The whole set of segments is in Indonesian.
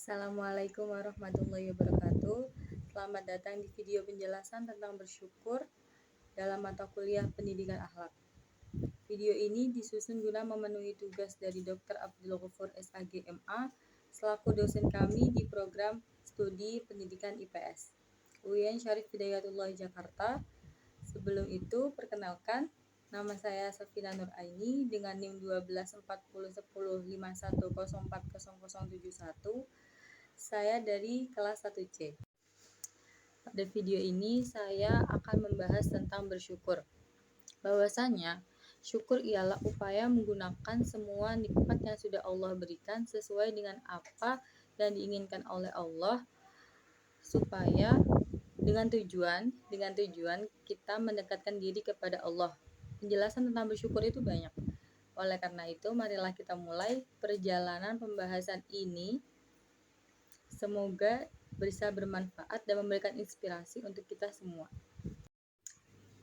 Assalamualaikum warahmatullahi wabarakatuh. Selamat datang di video penjelasan tentang bersyukur dalam mata kuliah Pendidikan Akhlak. Video ini disusun guna memenuhi tugas dari Dr. Abdul Ghafur SAG MA selaku dosen kami di program studi Pendidikan IPS UIN Syarif Hidayatullah Jakarta. Sebelum itu, perkenalkan, nama saya Safina Nur Aini dengan NIM 12401051040071. Saya dari kelas 1C. Pada video ini saya akan membahas tentang bersyukur. Bahwasanya syukur ialah upaya menggunakan semua nikmat yang sudah Allah berikan sesuai dengan apa yang diinginkan oleh Allah, supaya dengan tujuan kita mendekatkan diri kepada Allah. Penjelasan tentang bersyukur itu banyak. Oleh karena itu, marilah kita mulai perjalanan pembahasan ini. Semoga bisa bermanfaat dan memberikan inspirasi untuk kita semua.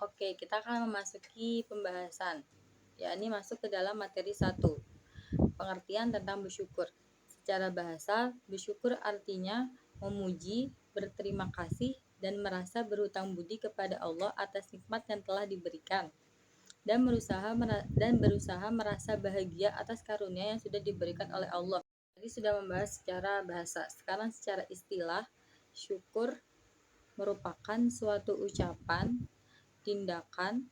Oke, kita akan memasuki pembahasan, yakni masuk ke dalam materi 1, pengertian tentang bersyukur. Secara bahasa, bersyukur artinya memuji, berterima kasih, dan merasa berhutang budi kepada Allah atas nikmat yang telah diberikan, dan berusaha merasa bahagia atas karunia yang sudah diberikan oleh Allah. Tadi sudah membahas secara bahasa. Sekarang secara istilah, syukur merupakan suatu ucapan, tindakan,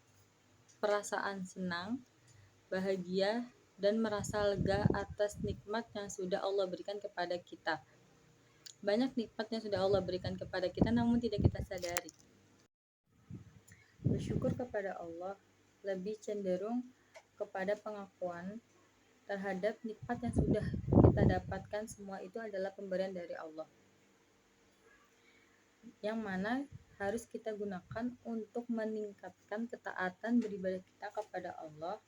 perasaan senang, bahagia, dan merasa lega atas nikmat yang sudah Allah berikan kepada kita. Banyak nikmat yang sudah Allah berikan kepada kita namun tidak kita sadari. Bersyukur kepada Allah lebih cenderung kepada pengakuan terhadap nikmat yang sudah kita dapatkan. Semua itu adalah pemberian dari Allah, yang mana harus kita gunakan untuk meningkatkan ketaatan beribadah kita kepada Allah.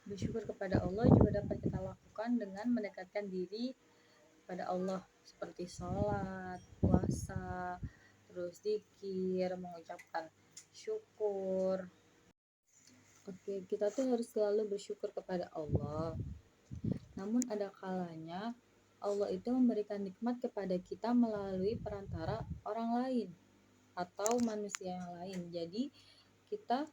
Bersyukur kepada Allah juga dapat kita lakukan dengan mendekatkan diri kepada Allah, seperti sholat, puasa, terus zikir, mengucapkan syukur. Oke, kita tuh harus selalu bersyukur kepada Allah. Namun ada kalanya Allah itu memberikan nikmat kepada kita melalui perantara orang lain atau manusia yang lain. Jadi kita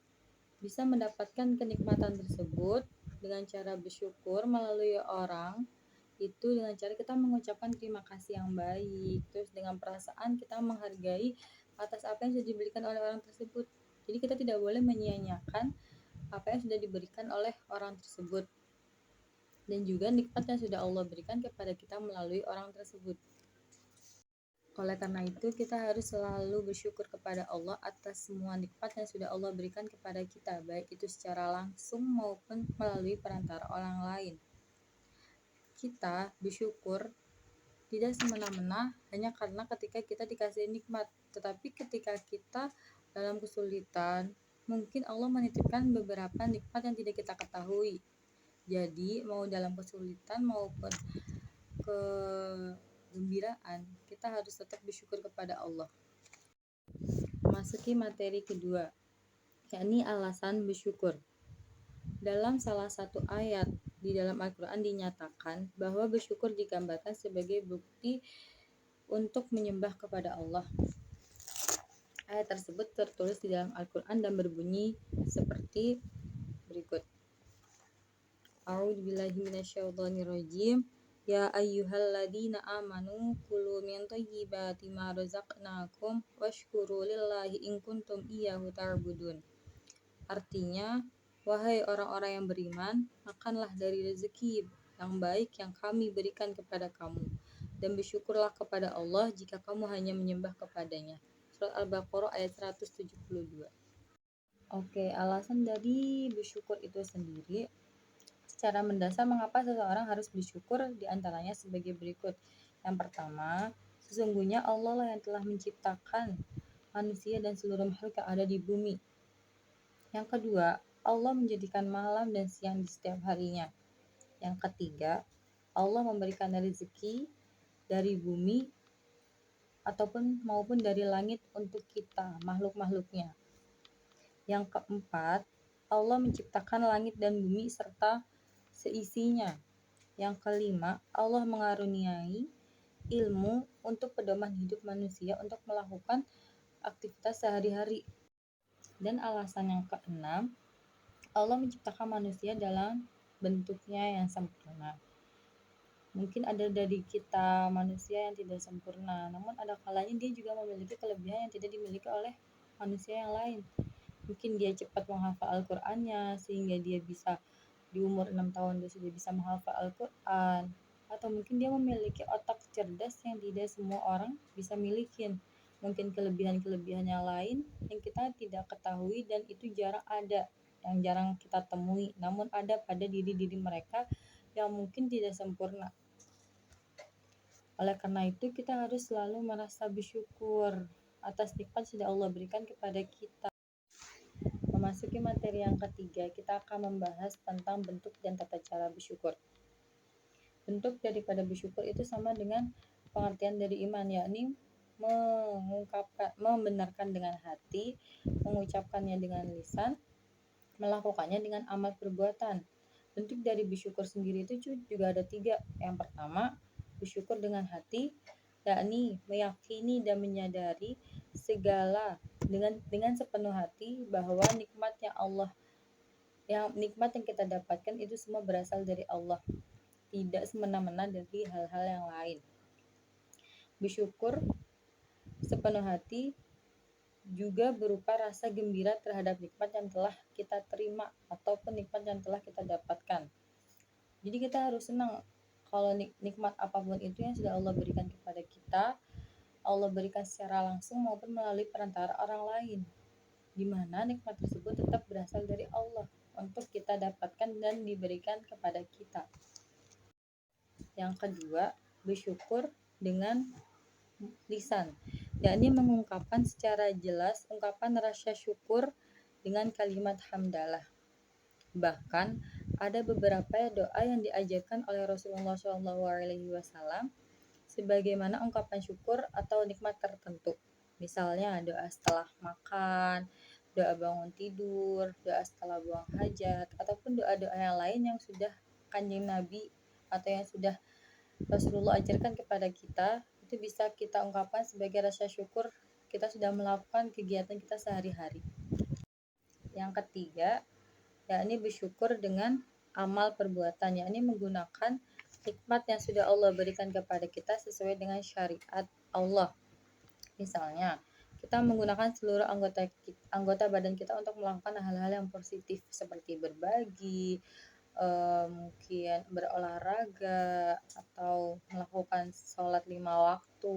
bisa mendapatkan kenikmatan tersebut dengan cara bersyukur melalui orang itu, dengan cara kita mengucapkan terima kasih yang baik, terus dengan perasaan kita menghargai atas apa yang sudah diberikan oleh orang tersebut. Jadi kita tidak boleh menyia-nyiakan apa yang sudah diberikan oleh orang tersebut, dan juga nikmat yang sudah Allah berikan kepada kita melalui orang tersebut. Oleh karena itu, kita harus selalu bersyukur kepada Allah atas semua nikmat yang sudah Allah berikan kepada kita, baik itu secara langsung maupun melalui perantara orang lain. Kita bersyukur tidak semena-mena hanya karena ketika kita dikasih nikmat, tetapi ketika kita dalam kesulitan, mungkin Allah menitipkan beberapa nikmat yang tidak kita ketahui. Jadi mau dalam kesulitan maupun kegembiraan, kita harus tetap bersyukur kepada Allah. Masuki materi kedua, yakni alasan bersyukur. Dalam salah satu ayat di dalam Al-Quran dinyatakan bahwa bersyukur digambarkan sebagai bukti untuk menyembah kepada Allah. Ayat tersebut tertulis di dalam Al-Quran dan berbunyi seperti berikut. A'udzubillahi minasyaitonirrajim. Ya ayyuhalladzina amanu kulu min thayyibati ma razaqnakum washkuru lillahi in kuntum iyyahu ta'budun. Artinya, wahai orang-orang yang beriman, makanlah dari rezeki yang baik yang kami berikan kepada kamu, dan bersyukurlah kepada Allah jika kamu hanya menyembah kepadanya. Surat Al-Baqarah ayat 172. Oke, alasan dari bersyukur itu sendiri secara mendasar mengapa seseorang harus bersyukur diantaranya sebagai berikut. Yang pertama, sesungguhnya Allah lah yang telah menciptakan manusia dan seluruh makhluk yang ada di bumi. Yang kedua, Allah menjadikan malam dan siang di setiap harinya. Yang ketiga, Allah memberikan rezeki dari bumi maupun dari langit untuk kita, makhluk-makhluknya. Yang keempat, Allah menciptakan langit dan bumi serta seisinya. Yang kelima, Allah mengaruniai ilmu untuk pedoman hidup manusia untuk melakukan aktivitas sehari-hari. Dan alasan yang keenam, Allah menciptakan manusia dalam bentuknya yang sempurna. Mungkin ada dari kita manusia yang tidak sempurna, namun ada kalanya dia juga memiliki kelebihan yang tidak dimiliki oleh manusia yang lain. Mungkin dia cepat menghafal Al-Qur'annya sehingga dia bisa di umur 6 tahun dia sudah bisa menghafal Al-Qur'an, atau mungkin dia memiliki otak cerdas yang tidak semua orang bisa miliki. Mungkin kelebihan-kelebihan yang lain yang kita tidak ketahui dan itu jarang ada, yang jarang kita temui, namun ada pada diri-diri mereka yang mungkin tidak sempurna. Oleh karena itu, kita harus selalu merasa bersyukur atas nikmat sudah Allah berikan kepada kita. Memasuki materi yang ketiga, kita akan membahas tentang bentuk dan tata cara bersyukur. Bentuk daripada bersyukur itu sama dengan pengertian dari iman, yakni membenarkan dengan hati, mengucapkannya dengan lisan, melakukannya dengan amal perbuatan. Bentuk dari bersyukur sendiri itu juga ada 3. Yang pertama, bersyukur dengan hati, yakni meyakini dan menyadari segala dengan sepenuh hati bahwa nikmat yang kita dapatkan itu semua berasal dari Allah, tidak semena-mena dari hal-hal yang lain. Bersyukur sepenuh hati juga berupa rasa gembira terhadap nikmat yang telah kita terima ataupun nikmat yang telah kita dapatkan. Jadi kita harus senang kalau nikmat apapun itu yang sudah Allah berikan kepada kita, Allah berikan secara langsung maupun melalui perantara orang lain, di mana nikmat tersebut tetap berasal dari Allah untuk kita dapatkan dan diberikan kepada kita. Yang kedua, bersyukur dengan lisan, yakni mengungkapkan secara jelas ungkapan rasa syukur dengan kalimat hamdalah. Bahkan ada beberapa doa yang diajarkan oleh Rasulullah SAW sebagaimana ungkapan syukur atau nikmat tertentu. Misalnya doa setelah makan, doa bangun tidur, doa setelah buang hajat, ataupun doa-doa yang lain yang sudah Kanjeng Nabi atau yang sudah Rasulullah ajarkan kepada kita, itu bisa kita ungkapkan sebagai rasa syukur kita sudah melakukan kegiatan kita sehari-hari. Yang ketiga, yakni bersyukur dengan amal perbuatan, yakni menggunakan nikmat yang sudah Allah berikan kepada kita sesuai dengan syariat Allah. Misalnya, kita menggunakan seluruh anggota badan kita untuk melakukan hal-hal yang positif seperti berbagi, mungkin berolahraga, atau melakukan sholat 5 waktu,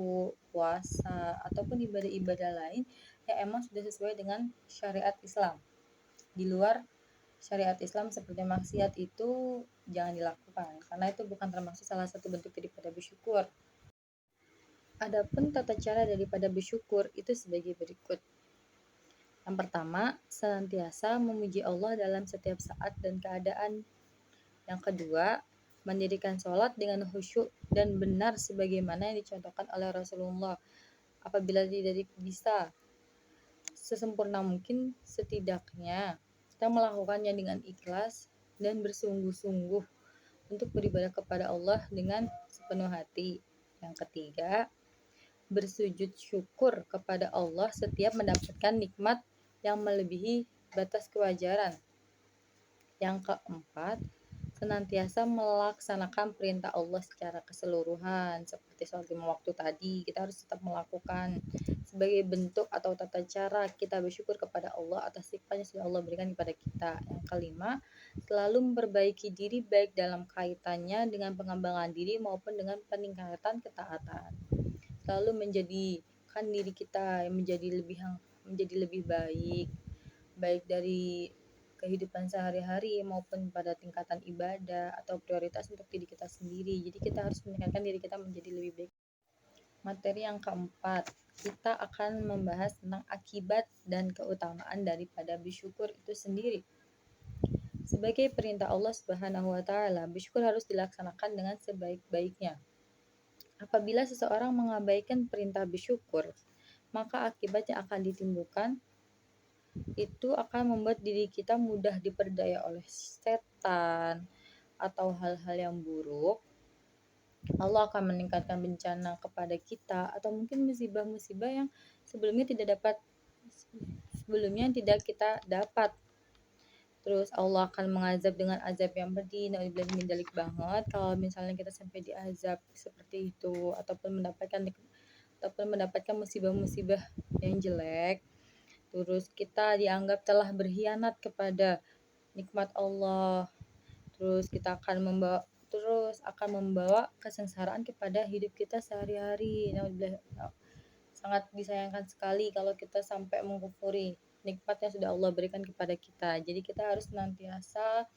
puasa, ataupun ibadah-ibadah lain yang emang sudah sesuai dengan syariat Islam. Di luar syariat Islam seperti maksiat itu jangan dilakukan, karena itu bukan termasuk salah satu bentuk daripada bersyukur. Adapun tata cara daripada bersyukur itu sebagai berikut. Yang pertama, senantiasa memuji Allah dalam setiap saat dan keadaan. Yang kedua, mendirikan sholat dengan khusyuk dan benar sebagaimana yang dicontohkan oleh Rasulullah. Apabila tidak bisa sesempurna mungkin, setidaknya kita melakukannya dengan ikhlas dan bersungguh-sungguh untuk beribadah kepada Allah dengan sepenuh hati. Yang ketiga, bersujud syukur kepada Allah setiap mendapatkan nikmat yang melebihi batas kewajaran. Yang keempat, senantiasa melaksanakan perintah Allah secara keseluruhan, seperti sholat 5 waktu tadi, kita harus tetap melakukan sebagai bentuk atau tata cara kita bersyukur kepada Allah atas nikmat yang sudah Allah berikan kepada kita. Yang kelima, selalu memperbaiki diri baik dalam kaitannya dengan pengembangan diri maupun dengan peningkatan ketaatan. Selalu menjadikan diri kita menjadi lebih baik dari kehidupan sehari-hari maupun pada tingkatan ibadah atau prioritas untuk diri kita sendiri. Jadi kita harus meningkatkan diri kita menjadi lebih baik. Materi yang keempat, kita akan membahas tentang akibat dan keutamaan daripada bersyukur itu sendiri. Sebagai perintah Allah Subhanahu wa taala, bersyukur harus dilaksanakan dengan sebaik-baiknya. Apabila seseorang mengabaikan perintah bersyukur, maka akibat yang akan ditimbulkan itu akan membuat diri kita mudah diperdaya oleh setan atau hal-hal yang buruk, Allah akan meningkatkan bencana kepada kita, atau mungkin musibah-musibah yang sebelumnya tidak kita dapat. Terus Allah akan mengazab dengan azab yang pedih. Nauzubillah min dzalik banget kalau misalnya kita sampai diazab seperti itu, ataupun mendapatkan musibah-musibah yang jelek. Terus kita dianggap telah berkhianat kepada nikmat Allah. Terus kita akan membawa kesengsaraan kepada hidup kita sehari-hari. Sangat disayangkan sekali kalau kita sampai mengkufuri nikmat yang sudah Allah berikan kepada kita. Jadi kita harus senantiasa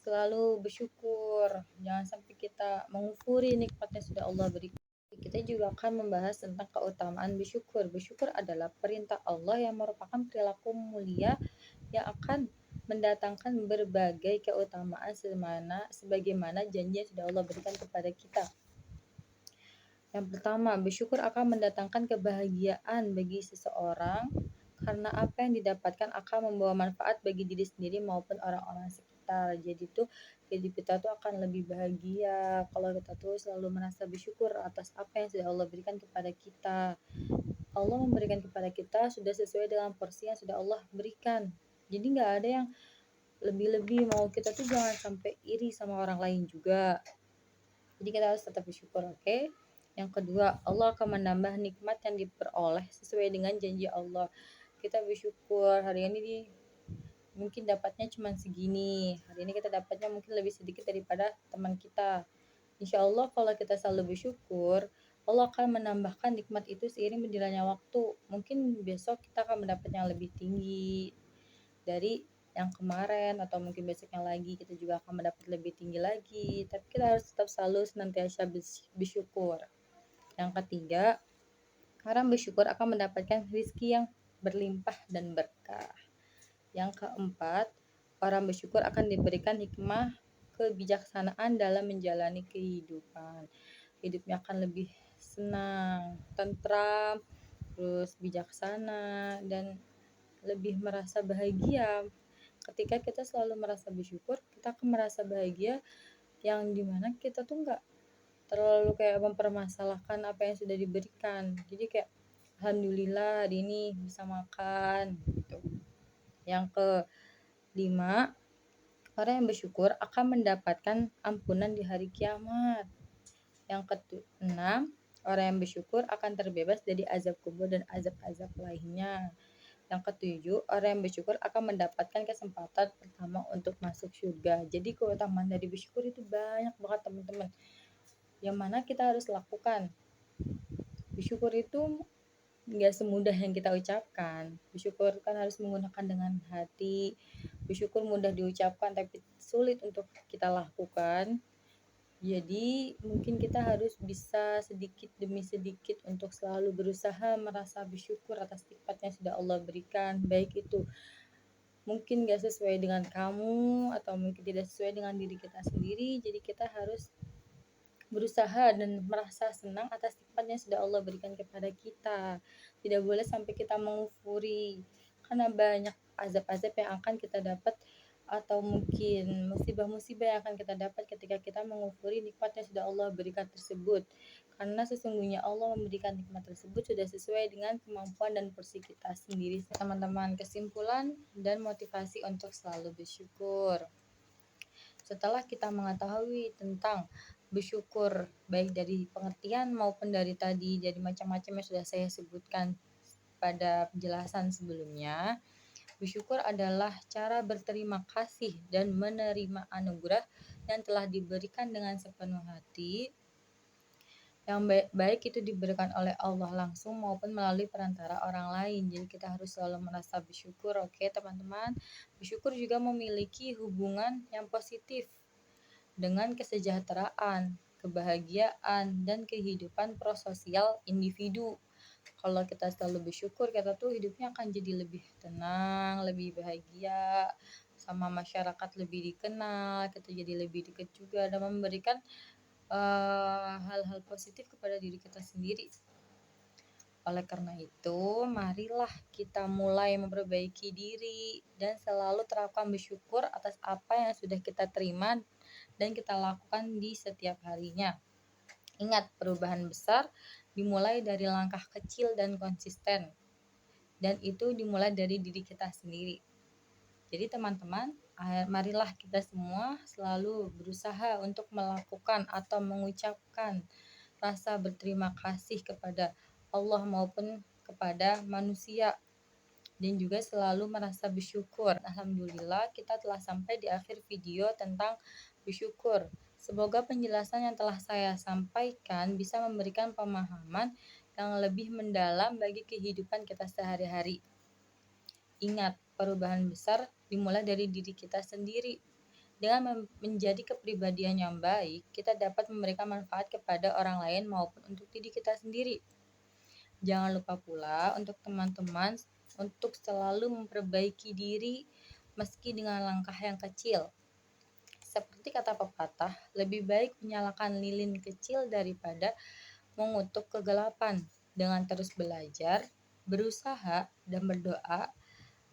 selalu bersyukur. Jangan sampai kita mengkufuri nikmat yang sudah Allah berikan. Kita juga akan membahas tentang keutamaan bersyukur. Bersyukur adalah perintah Allah yang merupakan perilaku mulia yang akan mendatangkan berbagai keutamaan sebagaimana janji yang sudah Allah berikan kepada kita. Yang pertama, bersyukur akan mendatangkan kebahagiaan bagi seseorang karena apa yang didapatkan akan membawa manfaat bagi diri sendiri maupun orang-orang sekitar. Jadi tuh hidup kita tuh akan lebih bahagia kalau kita tuh selalu merasa bersyukur atas apa yang sudah Allah berikan kepada kita. Allah memberikan kepada kita sudah sesuai dengan porsi yang sudah Allah berikan. Jadi nggak ada yang lebih-lebih, mau kita tuh jangan sampai iri sama orang lain juga. Jadi kita harus tetap bersyukur, oke? Yang kedua, Allah akan menambah nikmat yang diperoleh sesuai dengan janji Allah. Kita bersyukur hari ini mungkin dapatnya cuma segini. Hari ini kita dapatnya mungkin lebih sedikit daripada teman kita. Insya Allah kalau kita selalu bersyukur, Allah akan menambahkan nikmat itu seiring berjalannya waktu. Mungkin besok kita akan mendapat yang lebih tinggi dari yang kemarin, atau mungkin besoknya lagi kita juga akan mendapat lebih tinggi lagi. Tapi kita harus tetap selalu senantiasa bersyukur. Yang ketiga, orang bersyukur akan mendapatkan rezeki yang berlimpah dan berkah. Yang keempat, orang bersyukur akan diberikan hikmah kebijaksanaan dalam menjalani kehidupan. Hidupnya akan lebih senang, tentram, terus bijaksana, dan lebih merasa bahagia. Ketika kita selalu merasa bersyukur, kita akan merasa bahagia yang dimana kita tuh nggak terlalu kayak mempermasalahkan apa yang sudah diberikan. Jadi kayak alhamdulillah hari ini bisa makan gitu. Yang kelima, orang yang bersyukur akan mendapatkan ampunan di hari kiamat. Yang keenam, orang yang bersyukur akan terbebas dari azab kubur dan azab-azab lainnya. Yang ketujuh, orang yang bersyukur akan mendapatkan kesempatan pertama untuk masuk surga. Jadi keutamaan dari bersyukur itu banyak banget teman-teman, yang mana kita harus lakukan. Bersyukur itu nggak semudah yang kita ucapkan. Bersyukur kan harus menggunakan dengan hati. Bersyukur mudah diucapkan tapi sulit untuk kita lakukan. Jadi mungkin kita harus bisa sedikit demi sedikit untuk selalu berusaha merasa bersyukur atas nikmat yang sudah Allah berikan. Baik itu mungkin gak sesuai dengan kamu atau mungkin tidak sesuai dengan diri kita sendiri. Jadi kita harus berusaha dan merasa senang atas nikmat yang sudah Allah berikan kepada kita. Tidak boleh sampai kita mengufuri, karena banyak azab-azab yang akan kita dapat, atau mungkin musibah-musibah yang akan kita dapat ketika kita mengufuri nikmat yang sudah Allah berikan tersebut. Karena sesungguhnya Allah memberikan nikmat tersebut sudah sesuai dengan kemampuan dan porsi kita sendiri. Teman-teman, kesimpulan dan motivasi untuk selalu bersyukur. Setelah kita mengetahui tentang bersyukur baik dari pengertian maupun dari tadi jadi macam-macam yang sudah saya sebutkan pada penjelasan sebelumnya, bersyukur adalah cara berterima kasih dan menerima anugerah yang telah diberikan dengan sepenuh hati, yang baik itu diberikan oleh Allah langsung maupun melalui perantara orang lain. Jadi kita harus selalu merasa bersyukur, oke teman-teman. Bersyukur juga memiliki hubungan yang positif dengan kesejahteraan, kebahagiaan, dan kehidupan prososial individu. Kalau kita selalu bersyukur, kita tuh hidupnya akan jadi lebih tenang, lebih bahagia, sama masyarakat lebih dikenal, kita jadi lebih dekat juga, dan memberikan hal-hal positif kepada diri kita sendiri. Oleh karena itu, marilah kita mulai memperbaiki diri dan selalu terapkan bersyukur atas apa yang sudah kita terima dan kita lakukan di setiap harinya. Ingat, perubahan besar dimulai dari langkah kecil dan konsisten, dan itu dimulai dari diri kita sendiri. Jadi teman-teman, marilah kita semua selalu berusaha untuk melakukan atau mengucapkan rasa berterima kasih kepada Allah maupun kepada manusia, dan juga selalu merasa bersyukur. Alhamdulillah, kita telah sampai di akhir video tentang bersyukur. Semoga penjelasan yang telah saya sampaikan bisa memberikan pemahaman yang lebih mendalam bagi kehidupan kita sehari-hari. Ingat, perubahan besar dimulai dari diri kita sendiri. Dengan menjadi kepribadian yang baik, kita dapat memberikan manfaat kepada orang lain maupun untuk diri kita sendiri. Jangan lupa pula untuk teman-teman untuk selalu memperbaiki diri meski dengan langkah yang kecil. Seperti kata pepatah, lebih baik menyalakan lilin kecil daripada mengutuk kegelapan. Dengan terus belajar, berusaha, dan berdoa,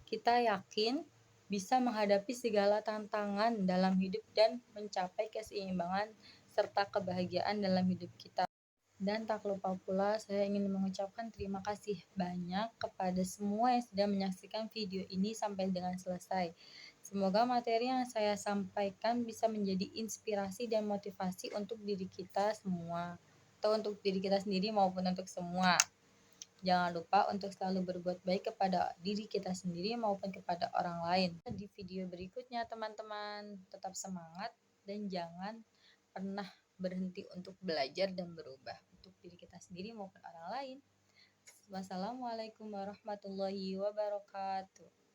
kita yakin bisa menghadapi segala tantangan dalam hidup dan mencapai keseimbangan serta kebahagiaan dalam hidup kita. Dan tak lupa pula, saya ingin mengucapkan terima kasih banyak kepada semua yang sudah menyaksikan video ini sampai dengan selesai. Semoga materi yang saya sampaikan bisa menjadi inspirasi dan motivasi untuk diri kita semua, atau untuk diri kita sendiri maupun untuk semua. Jangan lupa untuk selalu berbuat baik kepada diri kita sendiri maupun kepada orang lain. Di video berikutnya, teman-teman, tetap semangat dan jangan pernah berhenti untuk belajar dan berubah untuk diri kita sendiri maupun orang lain. Wassalamualaikum warahmatullahi wabarakatuh.